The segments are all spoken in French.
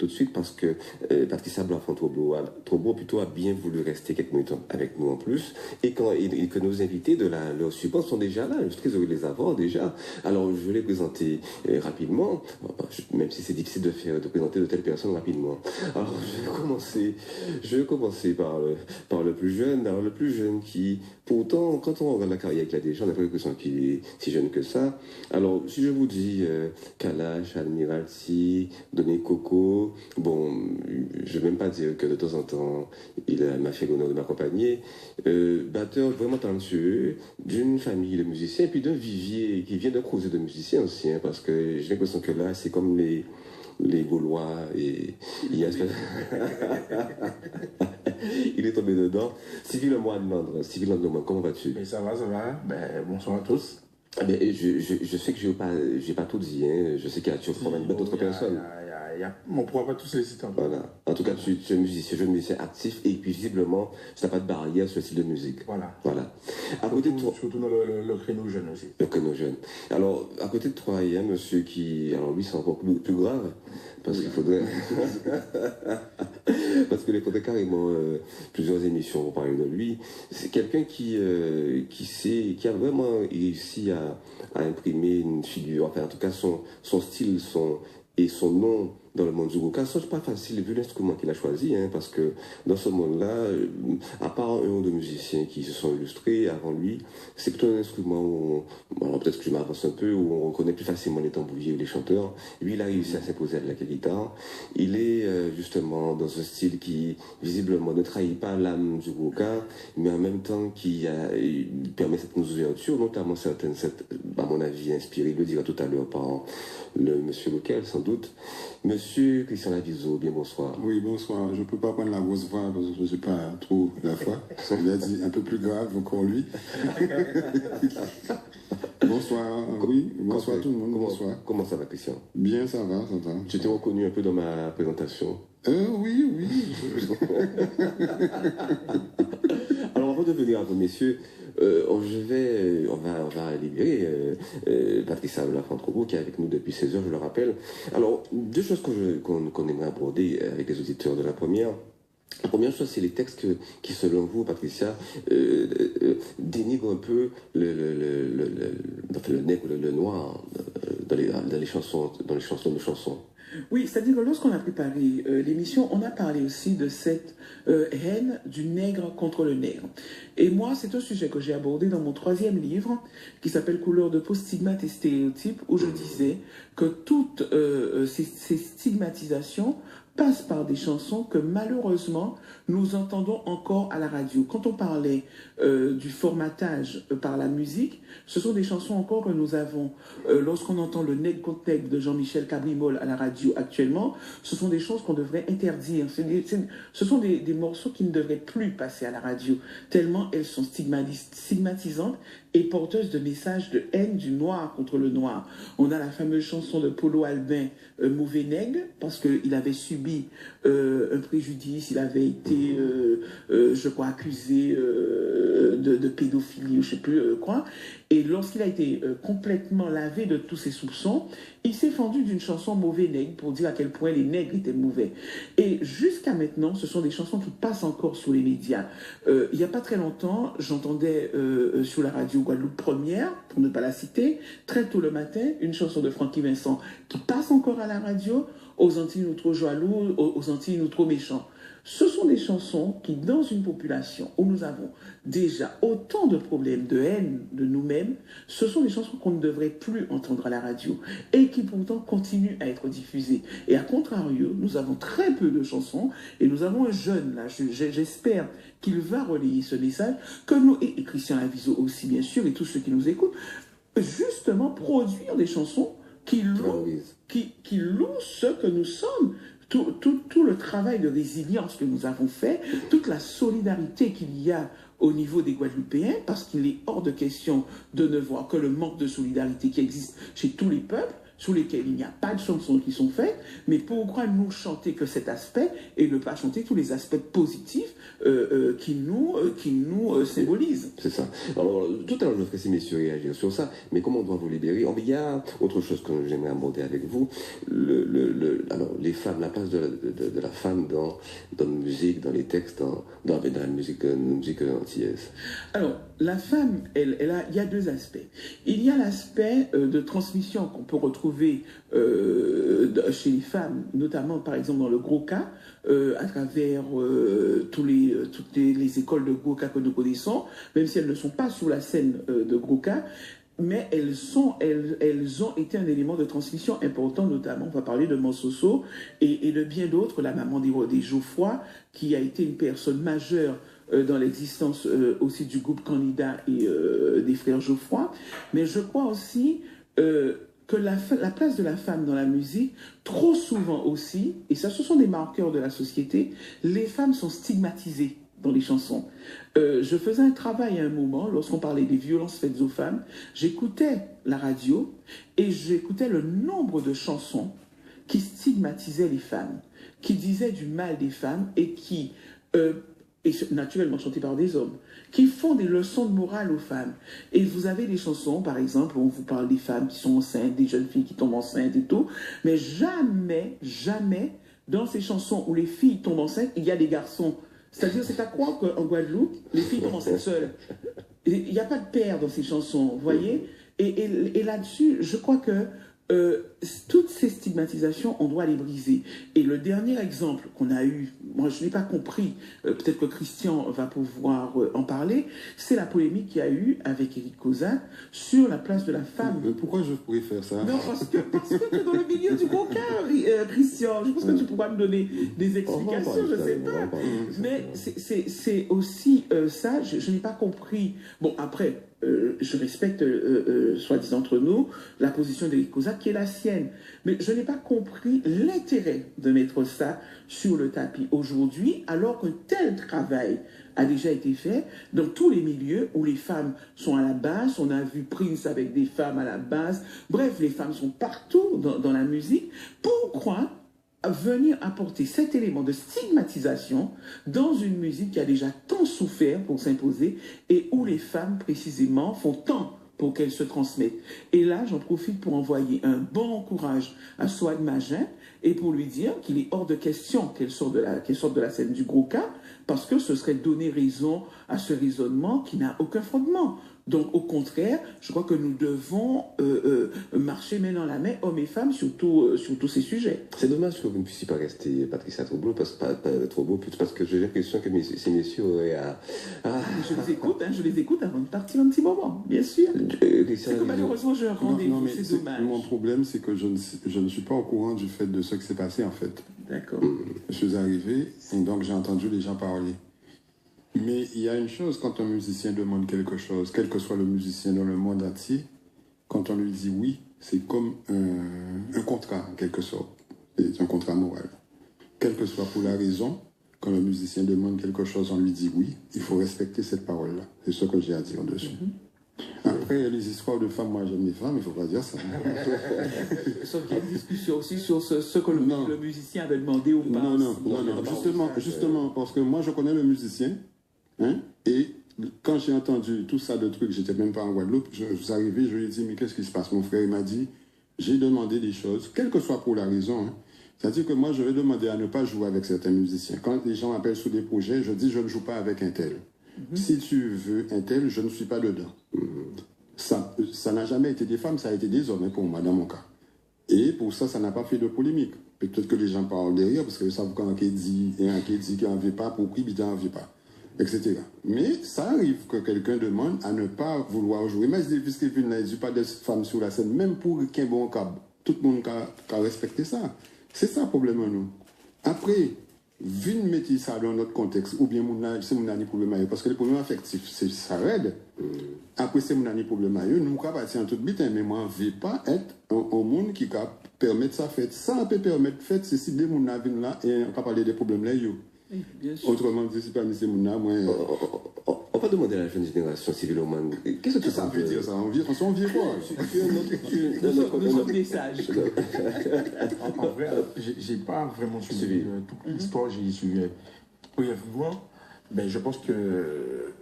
tout de suite parce que Patricia Blanc-Trobo plutôt a bien voulu rester quelques minutes avec nous en plus. Et que nos invités de leur support sont déjà là. Je suis très heureux de les avoir déjà. Alors, je vais les présenter rapidement, même si c'est difficile de présenter de telles personnes rapidement. Alors, je vais commencer par le plus jeune. Alors, le plus jeune qui, pourtant, quand on regarde la carrière qu'il a déjà, on n'a pas l'impression qu'il est si jeune que ça. Alors, si je vous dis Kalash, Admiralty, Donné Coco, bon, je ne vais même pas dire que de temps en temps, il m'a fait l'honneur de m'accompagner. Batteur vraiment talentueux, d'une famille de musiciens, et puis d'un vivier qui vient d'un creuset de musiciens aussi, hein, parce que j'ai l'impression que là, c'est comme les Gaulois, et il y a... Il est tombé dedans. Sylvie Lemoine, comment vas-tu? Mais ça va. Ben, bonsoir à tous. Ben, je sais que je n'ai pas tout dit, hein. Je sais qu'il y a toujours d'autres personnes. On ne pourra pas tous les citer. Voilà. En tout cas, tu es jeune musicien actif et puis visiblement, tu n'as pas de barrière sur le style de musique. Voilà. À côté de toi, surtout dans le créneau jeune aussi. Le créneau jeune. Alors, à côté de toi, il y a un monsieur qui... Alors lui, c'est encore plus grave. Parce qu'il faudrait... parce qu'il faudrait carrément plusieurs émissions pour parler de lui. C'est quelqu'un qui a vraiment réussi à imprimer une figure, enfin en tout cas son style, et son nom dans le monde du Gouka. Ça, c'est pas facile vu l'instrument qu'il a choisi, hein, parce que dans ce monde-là, à part un ou deux musiciens qui se sont illustrés avant lui, c'est plutôt un instrument où, alors peut-être que je m'avance un peu, où on reconnaît plus facilement les tambouillés ou les chanteurs. Lui, il a réussi à s'imposer avec la guitare. Il est justement dans un style qui, visiblement, ne trahit pas l'âme du Gouka, mais en même temps qui permet certaines ouvertures, notamment certaines, à mon avis, inspirées, il le dira tout à l'heure par le monsieur local, sans doute. Monsieur Christian Lavizo, bien bonsoir. Oui, bonsoir. Je ne peux pas prendre la grosse voix parce que je ne sais pas trop la fois. Il a dit un peu plus grave encore lui. Bonsoir, oui, bonsoir tout le monde, bonsoir. Comment ça va, Christian? Bien, ça va. Tu t'es reconnu un peu dans ma présentation? Oui. Alors, avant de venir à vous, messieurs, on va libérer Patricia Blanc-Trobo qui est avec nous depuis 16 heures, je le rappelle. Alors, deux choses qu'on aimerait aborder avec les auditeurs de la première. La première chose, c'est les textes qui, selon vous, Patricia, dénigrent un peu le nègre, le noir dans les chansons, de nos chansons. Oui, c'est-à-dire que lorsqu'on a préparé l'émission, on a parlé aussi de cette haine du nègre contre le nègre. Et moi, c'est un sujet que j'ai abordé dans mon 3e livre, qui s'appelle Couleur de peau, stigmates et stéréotypes, où je disais que toutes ces stigmatisations passent par des chansons que malheureusement nous entendons encore à la radio. Quand on parlait du formatage par la musique, ce sont des chansons encore que nous avons. Lorsqu'on entend le nègre contre nègre de Jean-Michel Cabrimol à la radio actuellement, ce sont des choses qu'on devrait interdire. Ce sont des morceaux qui ne devraient plus passer à la radio, tellement elles sont stigmatisantes et porteuses de messages de haine du noir contre le noir. On a la fameuse chanson de Polo Albin, Mauvais nègre, parce qu'il avait subi un préjudice, il avait été, je crois, accusé de pédophilie ou je ne sais plus quoi. Et lorsqu'il a été complètement lavé de tous ses soupçons, il s'est fendu d'une chanson Mauvais nègre pour dire à quel point les nègres étaient mauvais. Et jusqu'à maintenant, ce sont des chansons qui passent encore sur les médias. Il n'y a pas très longtemps, j'entendais sur la radio Guadeloupe Première, pour ne pas la citer, très tôt le matin, une chanson de Francky Vincent qui passe encore à la radio, aux Antilles nous trop jaloux, aux Antilles nous trop méchants. Ce sont des chansons qui, dans une population où nous avons déjà autant de problèmes de haine de nous-mêmes, ce sont des chansons qu'on ne devrait plus entendre à la radio et qui pourtant continuent à être diffusées. Et à contrario, nous avons très peu de chansons et nous avons un jeune, là, j'espère qu'il va relayer ce message, que nous, et Christian Lavizo aussi bien sûr, et tous ceux qui nous écoutent, justement produire des chansons qui louent ce que nous sommes. Tout le travail de résilience que nous avons fait, toute la solidarité qu'il y a au niveau des Guadeloupéens, parce qu'il est hors de question de ne voir que le manque de solidarité qui existe chez tous les peuples, sur lesquels il n'y a pas de chansons qui sont faites, mais pourquoi nous chanter que cet aspect et ne pas chanter tous les aspects positifs qui nous symbolisent? C'est ça. Alors, tout à l'heure, je ferai ces messieurs réagir sur ça, mais comment on doit vous libérer? Il y a autre chose que j'aimerais aborder avec vous. Alors, les femmes, la place de la femme dans la musique, dans les textes, dans la musique antillaise. Alors, la femme, il y a deux aspects. Il y a l'aspect de transmission qu'on peut retrouver chez les femmes, notamment par exemple dans le Gros-Ka, à travers toutes les écoles de Gros-Ka que nous connaissons, même si elles ne sont pas sur la scène de Gros-Ka, mais elles ont été un élément de transmission important, notamment, on va parler de Mansoso et de bien d'autres, la maman des Geoffroy, qui a été une personne majeure dans l'existence aussi du groupe Candidat et des frères Geoffroy. Mais je crois aussi que la place de la femme dans la musique, trop souvent aussi, et ça ce sont des marqueurs de la société, les femmes sont stigmatisées dans les chansons. Je faisais un travail à un moment, lorsqu'on parlait des violences faites aux femmes, j'écoutais la radio et j'écoutais le nombre de chansons qui stigmatisaient les femmes, qui disaient du mal des femmes et qui, et naturellement chantées par des hommes, qui font des leçons de morale aux femmes. Et vous avez des chansons, par exemple, où on vous parle des femmes qui sont enceintes, des jeunes filles qui tombent enceintes et tout, mais jamais, jamais, dans ces chansons où les filles tombent enceintes, il y a des garçons. C'est-à-dire, c'est à croire qu'en Guadeloupe, les filles tombent enceintes seules. Il n'y a pas de père dans ces chansons, vous voyez? Et là-dessus, je crois que toutes ces stigmatisations, on doit les briser. Et le dernier exemple qu'on a eu, moi je n'ai pas compris, peut-être que Christian va pouvoir en parler, c'est la polémique qu'il y a eu avec Eric Causa sur la place de la femme. Mais pourquoi je pourrais faire ça? Non, parce que tu es dans le milieu du Gros-Ka, Christian. Je pense que tu pourras me donner des explications, je ne sais pas. Mais c'est aussi ça, je n'ai pas compris. Bon, après, je respecte, soi-disant entre nous, la position d'Eric Causa qui est la sienne. Mais je n'ai pas compris l'intérêt de mettre ça sur le tapis aujourd'hui, alors qu'un tel travail a déjà été fait dans tous les milieux où les femmes sont à la base. On a vu Prince avec des femmes à la base. Bref, les femmes sont partout dans la musique. Pourquoi venir apporter cet élément de stigmatisation dans une musique qui a déjà tant souffert pour s'imposer et où les femmes précisément font tant pour qu'elles se transmettent? Et là, j'en profite pour envoyer un bon courage à Swad Magin et pour lui dire qu'il est hors de question qu'elle sorte de la scène du Gros-Ka, parce que ce serait donner raison à ce raisonnement qui n'a aucun fondement. Donc, au contraire, je crois que nous devons marcher main dans la main, hommes et femmes, sur tous ces sujets. C'est dommage que vous ne puissiez pas rester, Patricia, trop beau, parce que j'ai l'impression que ces messieurs auraient à... Je les écoute avant de partir un petit moment, bien sûr. C'est que malheureusement, j'ai un rendez-vous, c'est dommage. Mon problème, c'est que je ne suis pas au courant du fait de ce qui s'est passé, en fait. D'accord. Je suis arrivé, et donc j'ai entendu les gens parler. Mais il y a une chose, quand un musicien demande quelque chose, quel que soit le musicien dans le monde entier, quand on lui dit oui, c'est comme un contrat, en quelque sorte. C'est un contrat moral. Quelle que soit pour la raison, quand le musicien demande quelque chose, on lui dit oui, il faut respecter cette parole-là. C'est ce que j'ai à dire dessus. Après, les histoires de femmes, moi j'aime les femmes, il ne faut pas dire ça. Sauf qu'il y a une discussion aussi sur ce que le musicien avait demandé ou pas. Non, justement, parce que moi je connais le musicien, hein, et quand j'ai entendu tout ça de trucs, j'étais même pas en Guadeloupe, je suis arrivé, je lui ai dit, mais qu'est-ce qui se passe? Mon frère, il m'a dit, j'ai demandé des choses, quelle que soit pour la raison, hein. C'est-à-dire que moi, je vais demander à ne pas jouer avec certains musiciens. Quand les gens m'appellent sur des projets, je dis, je ne joue pas avec un tel. Si tu veux un tel, je ne suis pas dedans. Ça n'a jamais été des femmes, ça a été des hommes, hein, pour moi, dans mon cas. Et pour ça, ça n'a pas fait de polémique. Peut-être que les gens parlent derrière, parce que ça savent quand il dit qu'il n'en veut pas, pour qui il n'en veut pas, etc. Mais ça arrive que quelqu'un demande à ne pas vouloir jouer. Mais puisque il n'y a pas de femmes sur la scène, même pour qu'un bon câble, tout le monde a respecté ça. C'est ça le problème, nous. Après, vu de mettre ça dans notre contexte, ou bien c'est mon ami problème, parce que les problèmes affectifs, ça aide. Après, c'est mon ami problème, nous ne pouvons pas partir en toute bite, mais moi, je ne veux pas être un monde qui peut permettre ça fait. Ça peut permettre fait, c'est si des gens viennent là et on peut parler des problèmes là. Autrement dit, si pas M. Mouna, moi... On va demander à la jeune génération civilement, qu'est-ce que tu Ça penses veut dire ça, on vit quoi? Nous sommes des sages. En vrai, j'ai pas vraiment suivi toute l'histoire, j'ai suivi brièvement. Mais je pense que,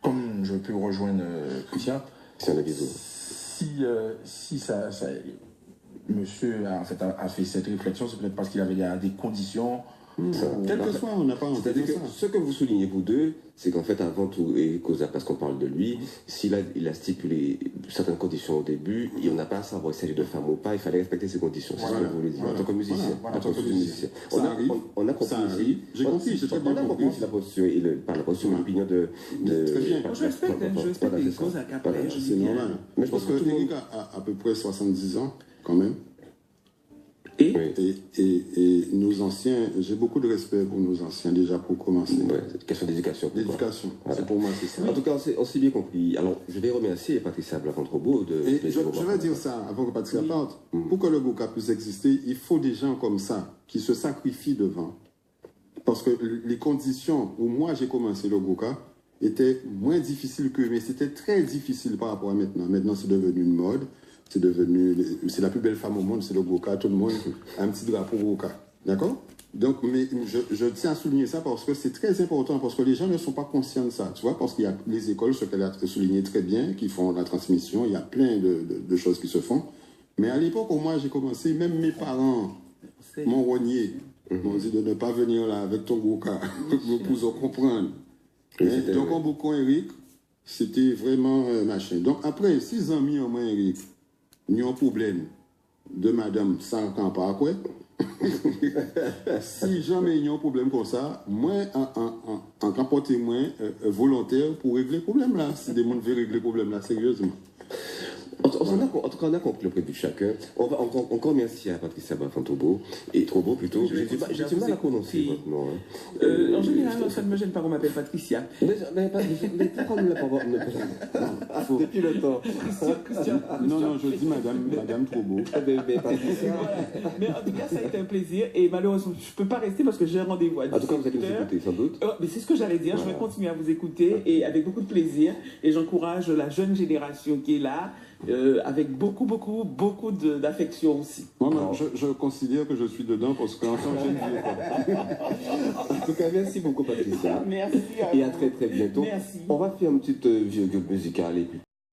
comme je peux rejoindre Christian, C'est un avis. si monsieur a fait cette réflexion, c'est peut-être parce qu'il avait des conditions. Quel que soit, on n'a pas envie de C'est-à-dire que ça. ce que vous soulignez, vous deux, c'est qu'en fait, avant tout, et Cosa, parce qu'on parle de lui, s'il a stipulé certaines conditions au début, et on n'a pas à savoir s'il s'agit de femme ou pas, il fallait respecter ces conditions. C'est ce que vous voulez dire, en tant que musicien. Voilà, En tant que musicien. Ça arrive. On a compris Ça aussi. arrive. J'ai compris, j'ai très bien On a compris compris. aussi la posture, et par la posture, l'opinion de. Très bien. Je respecte les causes à Caplet. C'est normal. Mais je pense Parce que que tout le monde. Eric a à peu près 70 ans, quand même. Et Oui. Et nos anciens, j'ai beaucoup de respect pour nos anciens, déjà pour commencer. Ouais, c'est une question d'éducation. L'éducation, Voilà. c'est pour moi, c'est ça. En tout cas, on s'est bien compris. Alors, je vais remercier Patricia Blanc-Controbo de. Et je vais dire ça avant que Patricia parte. Pour que le Goka puisse exister, il faut des gens comme ça qui se sacrifient devant. Parce que les conditions où moi j'ai commencé le Goka étaient moins difficiles que, mais c'était très difficile par rapport à maintenant. Maintenant, c'est devenu une mode. C'est la plus belle femme au monde, c'est le Goka. Tout le monde a un petit drapeau Goka. D'accord? Donc, mais je tiens à souligner ça parce que c'est très important, parce que les gens ne sont pas conscients de ça. Tu vois, parce qu'il y a les écoles, ce qu'elle a souligné très bien, qui font la transmission. Il y a plein de choses qui se font. Mais à l'époque où moi j'ai commencé, même mes parents m'ont rogné. M'ont dit de ne pas venir là avec ton Goka pour comprendre. Donc, en boucan Eric, c'était vraiment machin. Donc, après 6 ans mis en main Eric, il y a un problème de madame sans camp par quoi. Si jamais il y a un problème comme ça, moi, en campoter moins volontaire pour régler le problème là. Si des gens veulent régler le problème là, sérieusement. En tout cas, on a compris le point de vue de chacun. On va encore merci à Patricia Blanc-Controbo, et Trobo plutôt. J'ai du mal à prononcer votre nom. En général, ça ne me gêne pas qu'on m'appelle Patricia. Mais pas comme la parole. Depuis le temps. Non, je dis madame Trobo. Mais Patricia. Mais en tout cas, ça a été un plaisir. Et malheureusement, je ne peux pas rester parce que j'ai un rendez-vous à 18h. En tout cas, vous allez nous écouter, sans doute. Mais c'est ce que j'allais dire. Je vais continuer à vous écouter et avec beaucoup de plaisir. Et j'encourage la jeune génération qui est là. Avec beaucoup d'affection aussi. Moi, je considère que je suis dedans parce qu'ensemble, j'ai une vie. En tout cas, merci beaucoup, Patricia. Merci. Et à très bientôt. Merci. On va faire une petite virgule musicale et puis